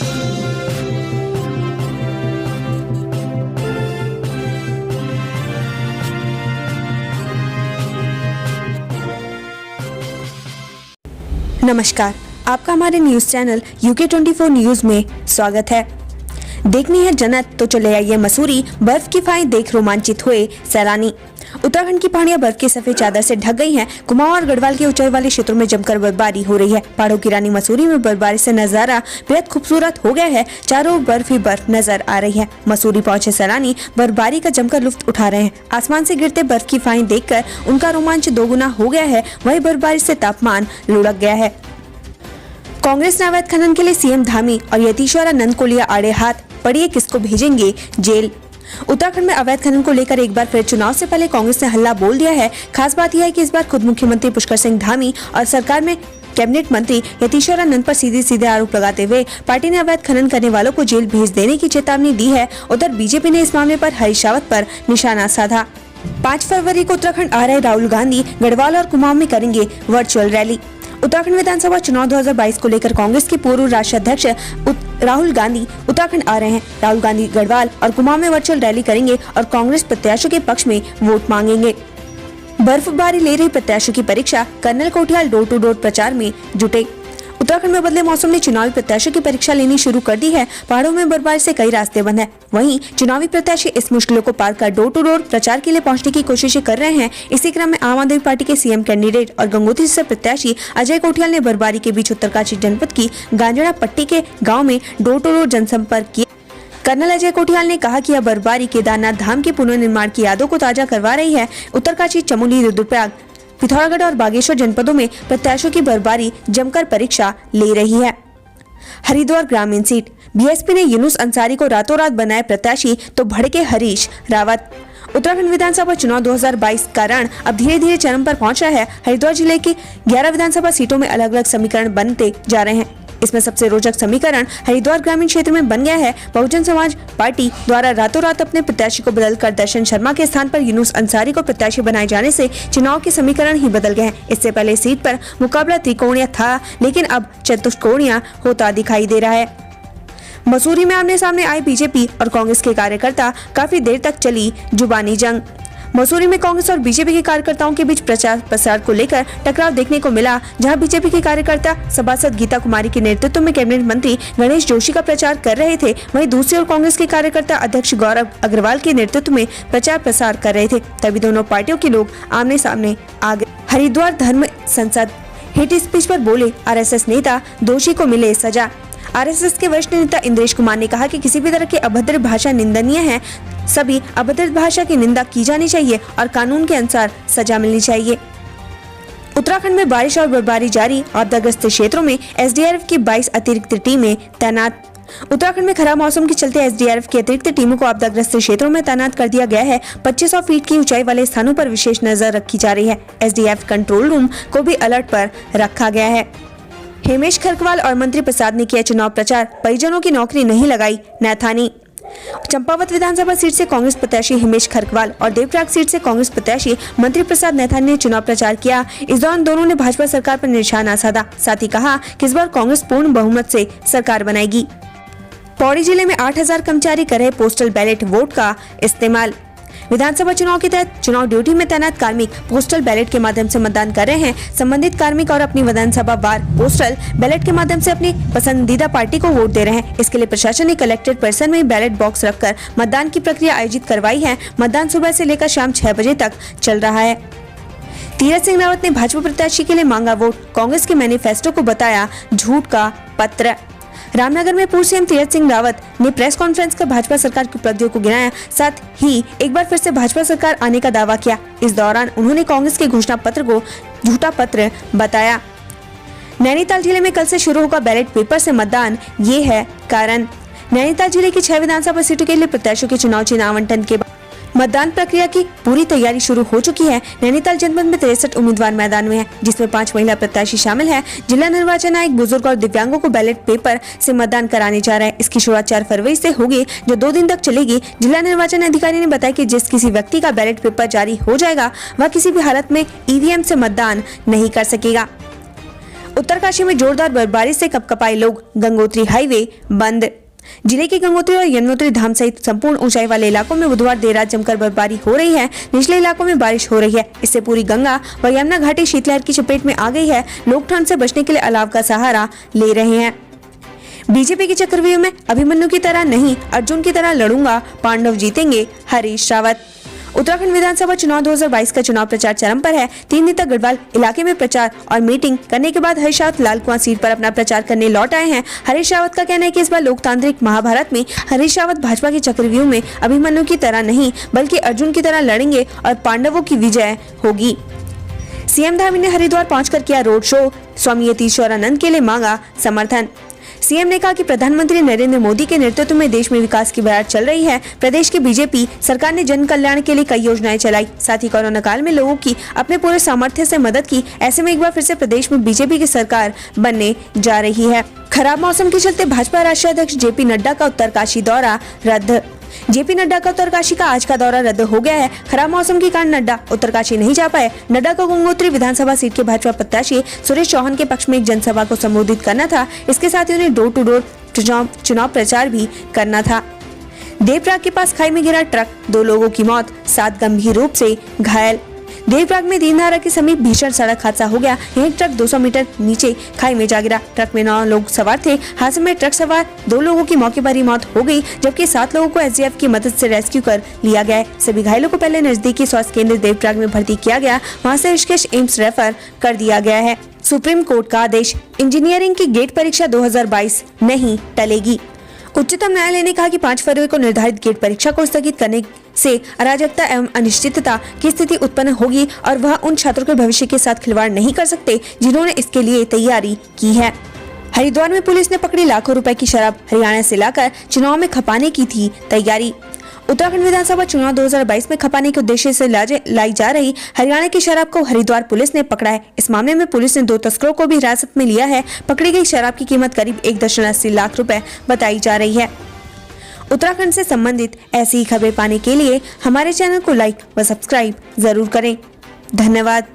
नमस्कार, आपका हमारे न्यूज चैनल UK24 न्यूज में स्वागत है। देखनी है जन्नत तो चले आइए मसूरी, बर्फ की फाई देख रोमांचित हुए सैलानी। उत्तराखंड की पहाड़ियां बर्फ की सफेद चादर से ढक गई हैं। कुमाऊं और गढ़वाल के ऊंचाई वाले क्षेत्रों में जमकर बर्फबारी हो रही है। पहाड़ों की रानी मसूरी में बर्फबारी से नजारा बेहद खूबसूरत हो गया है। चारों ओर बर्फ ही बर्फ नजर आ रही है। मसूरी पहुंचे सैलानी बर्फबारी का जमकर लुत्फ उठा रहे हैं। आसमान से गिरते बर्फ की फाइन देखकर उनका रोमांच दोगुना हो गया है। वहीं बर्फबारी से तापमान लुढ़क गया है। कांग्रेस ने अवैध खनन के लिए सीएम धामी और यतीश्वरानंद को लिया आड़े हाथ, पढ़िए किसको भेजेंगे जेल। उत्तराखंड में अवैध खनन को लेकर एक बार फिर चुनाव से पहले कांग्रेस ने हल्ला बोल दिया है। खास बात यह है कि इस बार खुद मुख्यमंत्री पुष्कर सिंह धामी और सरकार में कैबिनेट मंत्री यतीश्वरानंद पर सीधे आरोप लगाते हुए पार्टी ने अवैध खनन करने वालों को जेल भेज देने की चेतावनी दी है। उधर बीजेपी ने इस मामले पर हरीश रावत पर निशाना साधा। 5 फरवरी को उत्तराखंड आ रहे राहुल गांधी गढ़वाल और कुमाऊं में करेंगे वर्चुअल रैली। उत्तराखंड विधानसभा चुनाव 2022 को लेकर कांग्रेस के पूर्व राष्ट्रीय अध्यक्ष राहुल गांधी उत्तराखंड आ रहे हैं। राहुल गांधी गढ़वाल और कुमाऊं में वर्चुअल रैली करेंगे और कांग्रेस प्रत्याशियों के पक्ष में वोट मांगेंगे। बर्फबारी ले रही प्रत्याशियों की परीक्षा, colonel Kothiyal door to door प्रचार में जुटे। उत्तराखंड में बदले मौसम ने चुनावी प्रत्याशियों की परीक्षा लेनी शुरू कर दी है। पहाड़ों में बर्फबारी से कई रास्ते बंद हैं। वहीं चुनावी प्रत्याशी इस मुश्किलों को पार कर डोर टू डोर प्रचार के लिए पहुंचने की कोशिशें कर रहे हैं। इसी क्रम में आम आदमी पार्टी के सीएम कैंडिडेट और गंगोत्री से प्रत्याशी अजय कोठियाल ने बर्फबारी के बीच उत्तरकाशी जनपद की गांजड़ा पट्टी के गाँव में डोर टू डोर जनसंपर्क किया। कर्नल अजय कोठियाल ने कहा कि यह बर्फबारी केदारनाथ धाम के पुनर्निर्माण की यादों को ताजा करवा रही है। उत्तरकाशी, चमोली, रुद्रप्रयाग, पिथौरागढ़ और बागेश्वर जनपदों में प्रत्याशियों की बर्फबारी जमकर परीक्षा ले रही है। हरिद्वार ग्रामीण सीट, बीएसपी ने यूनुस अंसारी को रातों रात बनाए प्रत्याशी तो भड़के हरीश रावत। उत्तराखंड विधानसभा चुनाव 2022 का रण अब धीरे धीरे चरम पर पहुंचा है। हरिद्वार जिले की 11 विधानसभा सीटों में अलग अलग समीकरण बनते जा रहे हैं। इसमें सबसे रोचक समीकरण हरिद्वार ग्रामीण क्षेत्र में बन गया है। बहुजन समाज पार्टी द्वारा रातों रात अपने प्रत्याशी को बदलकर दर्शन शर्मा के स्थान पर यूनुस अंसारी को प्रत्याशी बनाए जाने से चुनाव के समीकरण ही बदल गए हैं। इससे पहले सीट पर मुकाबला त्रिकोणीय था, लेकिन अब चतुष्कोणीय होता दिखाई दे रहा है। मसूरी में आमने सामने आए बीजेपी और कांग्रेस के कार्यकर्ता, काफी देर तक चली जुबानी जंग। मसूरी में कांग्रेस और बीजेपी के कार्यकर्ताओं के बीच प्रचार प्रसार को लेकर टकराव देखने को मिला, जहां बीजेपी के कार्यकर्ता सभासद गीता कुमारी के नेतृत्व में कैबिनेट मंत्री गणेश जोशी का प्रचार कर रहे थे। वहीं दूसरी ओर कांग्रेस के कार्यकर्ता अध्यक्ष गौरव अग्रवाल के नेतृत्व में प्रचार प्रसार कर रहे थे। तभी दोनों पार्टियों के लोग आमने सामने आ गए। हरिद्वार धर्म संसद हेट स्पीच पर बोले आरएसएस नेता, दोषी को मिले सजा। आरएसएस के वरिष्ठ नेता इंद्रेश कुमार ने कहा कि किसी भी तरह की अभद्र भाषा निंदनीय है। सभी अभद्र भाषा की निंदा की जानी चाहिए और कानून के अनुसार सजा मिलनी चाहिए। उत्तराखंड में बारिश और बर्फबारी जारी, आपदाग्रस्त क्षेत्रों में एसडीआरएफ की 22 अतिरिक्त टीमें तैनात। उत्तराखंड में खराब मौसम के चलते एसडीआरएफ की अतिरिक्त टीमों को आपदाग्रस्त क्षेत्रों में तैनात कर दिया गया है। 2500 फीट की ऊंचाई वाले स्थानों पर विशेष नजर रखी जा रही है। एसडीआरएफ कंट्रोल रूम को भी अलर्ट पर रखा गया है। हेमेश खरकवाल और मंत्री प्रसाद ने किया चुनाव प्रचार, परिजनों की नौकरी नहीं लगाई नैथानी। चंपावत विधानसभा सीट से कांग्रेस प्रत्याशी हिमेश खरकवाल और देवप्रयाग सीट से कांग्रेस प्रत्याशी मंत्री प्रसाद नैथानी ने चुनाव प्रचार किया। इस दौरान दोनों ने भाजपा सरकार पर निशाना साधा। साथ ही कहा कि इस बार कांग्रेस पूर्ण बहुमत से सरकार बनाएगी। पौड़ी जिले में 8000 कर्मचारी कर रहे पोस्टल बैलेट वोट का इस्तेमाल। विधानसभा चुनाव के तहत चुनाव ड्यूटी में तैनात कार्मिक पोस्टल बैलेट के माध्यम से मतदान कर रहे हैं। संबंधित कार्मिक और अपनी विधानसभा वार पोस्टल बैलेट के माध्यम से अपनी पसंदीदा पार्टी को वोट दे रहे हैं। इसके लिए प्रशासन ने कलेक्टेड परिसर में बैलेट बॉक्स रखकर मतदान की प्रक्रिया आयोजित करवाई है। मतदान सुबह से लेकर शाम 6 बजे तक चल रहा है। तीरथ सिंह रावत ने भाजपा प्रत्याशी के लिए मांगा वोट, कांग्रेस के मैनिफेस्टो को बताया झूठ का पत्र। रामनगर में पूर्व सीएम तीरथ सिंह रावत ने प्रेस कॉन्फ्रेंस कर भाजपा सरकार की उपलब्धियों को गिनाया, साथ ही एक बार फिर से भाजपा सरकार आने का दावा किया। इस दौरान उन्होंने कांग्रेस के घोषणा पत्र को झूठा पत्र बताया। नैनीताल जिले में कल से शुरू होगा बैलेट पेपर से मतदान, ये है कारण। नैनीताल जिले की 6 विधानसभा सीटों के लिए प्रत्याशियों के चुनाव चिन्ह आवंटन के बाद मतदान प्रक्रिया की पूरी तैयारी शुरू हो चुकी है। नैनीताल जनपद में 63 उम्मीदवार मैदान में हैं, जिसमें 5 महिला प्रत्याशी शामिल हैं। जिला निर्वाचन आयोग बुजुर्ग और दिव्यांगों को बैलेट पेपर से मतदान कराने जा रहा है। इसकी शुरुआत 4 फरवरी से होगी, जो 2 दिन तक चलेगी। जिला निर्वाचन अधिकारी ने बताया कि जिस किसी व्यक्ति का बैलेट पेपर जारी हो जाएगा, वह किसी भी हालत में ईवीएम से मतदान नहीं कर सकेगा। उत्तरकाशी में जोरदार बर्फबारी से कपकपाए लोग, गंगोत्री हाईवे बंद। जिले के गंगोत्री और यमुनोत्री धाम सहित संपूर्ण ऊंचाई वाले इलाकों में बुधवार देर रात जमकर बर्फबारी हो रही है। निचले इलाकों में बारिश हो रही है। इससे पूरी गंगा व यमुना घाटी शीतलहर की चपेट में आ गई है। लोग ठंड से बचने के लिए अलाव का सहारा ले रहे हैं। बीजेपी के चक्रव्यूह में अभिमन्यु की तरह नहीं, अर्जुन की तरह लड़ूंगा, पांडव जीतेंगे, हरीश रावत। उत्तराखंड विधानसभा चुनाव 2022 का चुनाव प्रचार चरम पर है। 3 दिन तक गढ़वाल इलाके में प्रचार और मीटिंग करने के बाद हरीश रावत लाल कुआं सीट पर अपना प्रचार करने लौट आए हैं। हरीश रावत का कहना है कि इस बार लोकतांत्रिक महाभारत में हरीश रावत भाजपा के चक्रव्यूह में अभिमन्यु की तरह नहीं बल्कि अर्जुन की तरह लड़ेंगे और पांडवों की विजय होगी। सीएम धामी ने हरिद्वार पहुंचकर किया रोड शो, स्वामी यतीश्वरानंद के लिए मांगा समर्थन। सीएम ने कहा कि प्रधानमंत्री नरेंद्र मोदी के नेतृत्व में देश में विकास की बहार चल रही है। प्रदेश की बीजेपी सरकार ने जन कल्याण के लिए कई योजनाएं चलाई, साथ ही कोरोना काल में लोगों की अपने पूरे सामर्थ्य से मदद की। ऐसे में एक बार फिर से प्रदेश में बीजेपी की सरकार बनने जा रही है। खराब मौसम के चलते भाजपा राष्ट्रीय अध्यक्ष जेपी नड्डा का उत्तरकाशी दौरा रद्द। जेपी नड्डा का उत्तरकाशी का आज का दौरा रद्द हो गया है। खराब मौसम के कारण नड्डा उत्तरकाशी नहीं जा पाए। नड्डा को गंगोत्री विधानसभा सीट के भाजपा प्रत्याशी सुरेश चौहान के पक्ष में एक जनसभा को संबोधित करना था। इसके साथ ही उन्हें डोर टू डोर चुनाव प्रचार भी करना था। देवप्रयाग के पास खाई में गिरा ट्रक, 2 लोगों की मौत, 7 गंभीर रूप से घायल। देवप्रयाग में दीनधारा के समीप भीषण सड़क हादसा हो गया। यह ट्रक 200 मीटर नीचे खाई में जा गिरा। ट्रक में 9 लोग सवार थे। हादसे में ट्रक सवार 2 लोगों की मौके पर ही मौत हो गई, जबकि 7 लोगों को एसडीएफ की मदद से रेस्क्यू कर लिया गया है। सभी घायलों को पहले नजदीकी स्वास्थ्य केंद्र देवप्रयाग में भर्ती किया गया, वहां से ऋषिकेश एम्स रेफर कर दिया गया है। सुप्रीम कोर्ट का आदेश, इंजीनियरिंग की गेट परीक्षा 2022 नहीं टलेगी। उच्चतम न्यायालय ने कहा कि 5 फरवरी को निर्धारित गेट परीक्षा को स्थगित करने से अराजकता एवं अनिश्चितता की स्थिति उत्पन्न होगी और वह उन छात्रों के भविष्य के साथ खिलवाड़ नहीं कर सकते जिन्होंने इसके लिए तैयारी की है। हरिद्वार में पुलिस ने पकड़ी लाखों रुपए की शराब, हरियाणा से लाकर चुनाव में खपाने की थी तैयारी। उत्तराखंड विधानसभा चुनाव 2022 में खपाने के उद्देश्य से लाई जा रही हरियाणा की शराब को हरिद्वार पुलिस ने पकड़ा है। इस मामले में पुलिस ने 2 तस्करों को भी हिरासत में लिया है। पकड़ी गई शराब की कीमत करीब 1.80 लाख रुपए बताई जा रही है। उत्तराखंड से संबंधित ऐसी ही खबरें पाने के लिए हमारे चैनल को लाइक व सब्सक्राइब जरूर करें। धन्यवाद।